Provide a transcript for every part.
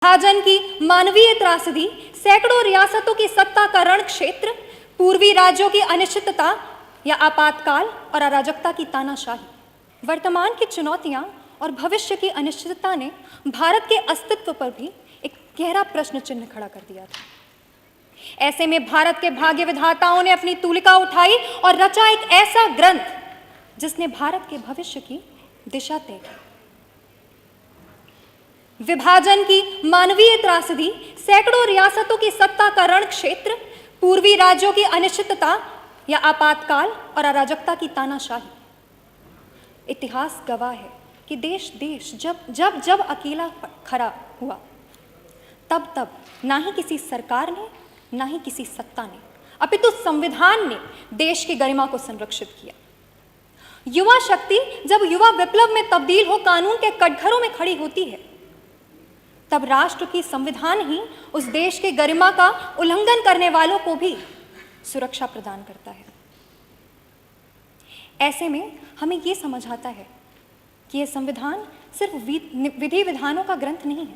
विभाजन की मानवीय त्रासदी, सैकड़ों रियासतों की सत्ता का रण क्षेत्र, पूर्वी राज्यों की अनिश्चितता या आपातकाल और अराजकता की तानाशाही। वर्तमान की चुनौतियां और भविष्य की अनिश्चितता ने भारत के अस्तित्व पर भी एक गहरा प्रश्न चिन्ह खड़ा कर दिया था। ऐसे में भारत के भाग्य विधाताओं ने अपनी तूलिका उठाई और रचा एक ऐसा ग्रंथ जिसने भारत के भविष्य की दिशा तय की। विभाजन की मानवीय त्रासदी, सैकड़ों रियासतों की सत्ता का रण क्षेत्र, पूर्वी राज्यों की अनिश्चितता या आपातकाल और अराजकता की तानाशाही। इतिहास गवाह है कि देश जब जब अकेला खड़ा हुआ, तब ना ही किसी सरकार ने, ना ही किसी सत्ता ने, अपितु संविधान ने देश की गरिमा को संरक्षित किया। युवा शक्ति जब युवा विप्लव में तब्दील हो कानून के कटघरों में खड़ी होती है, तब राष्ट्र की संविधान ही उस देश के गरिमा का उल्लंघन करने वालों को भी सुरक्षा प्रदान करता है। ऐसे में हमें यह समझ आता है कि यह संविधान सिर्फ विधि विधानों का ग्रंथ नहीं है,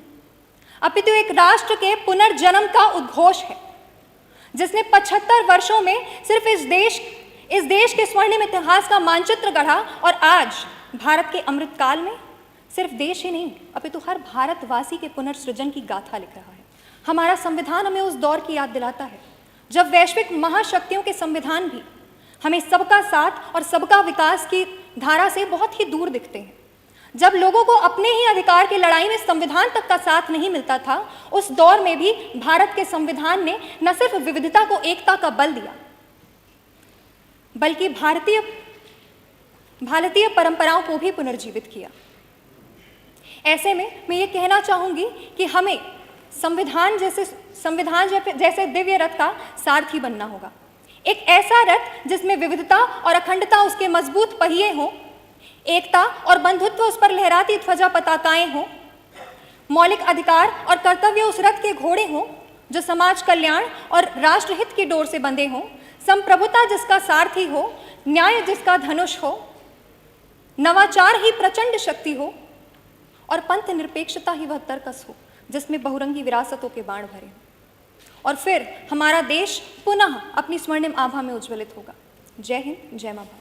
अपितु एक राष्ट्र के पुनर्जन्म का उद्घोष है, जिसने 75 वर्षों में सिर्फ इस देश के स्वर्णिम इतिहास का मानचित्र गढ़ा और आज भारत के अमृतकाल में सिर्फ देश ही नहीं अपितु हर भारतवासी के पुनर्सृजन की गाथा लिख रहा है। हमारा संविधान हमें उस दौर की याद दिलाता है जब वैश्विक महाशक्तियों के संविधान भी हमें सबका साथ और सबका विकास की धारा से बहुत ही दूर दिखते हैं। जब लोगों को अपने ही अधिकार की लड़ाई में संविधान तक का साथ नहीं मिलता था, उस दौर में भी भारत के संविधान ने न सिर्फ विविधता को एकता का बल दिया, बल्कि भारतीय परंपराओं को भी पुनर्जीवित किया। ऐसे में मैं ये कहना चाहूँगी कि हमें संविधान जैसे दिव्य रथ का सारथी बनना होगा। एक ऐसा रथ जिसमें विविधता और अखंडता उसके मजबूत पहिए हों, एकता और बंधुत्व उस पर लहराती ध्वजा पताकाएं हों, मौलिक अधिकार और कर्तव्य उस रथ के घोड़े हों जो समाज कल्याण और राष्ट्रहित की डोर से बंधे हों, संप्रभुता जिसका सारथी हो, न्याय जिसका धनुष हो, नवाचार ही प्रचंड शक्ति हो और पंथ निरपेक्षता ही वह तर्कस हो जिसमें बहुरंगी विरासतों के बाण भरे हों। और फिर हमारा देश पुनः अपनी स्वर्णिम आभा में उज्ज्वलित होगा। जय हिंद, जय मां भारत।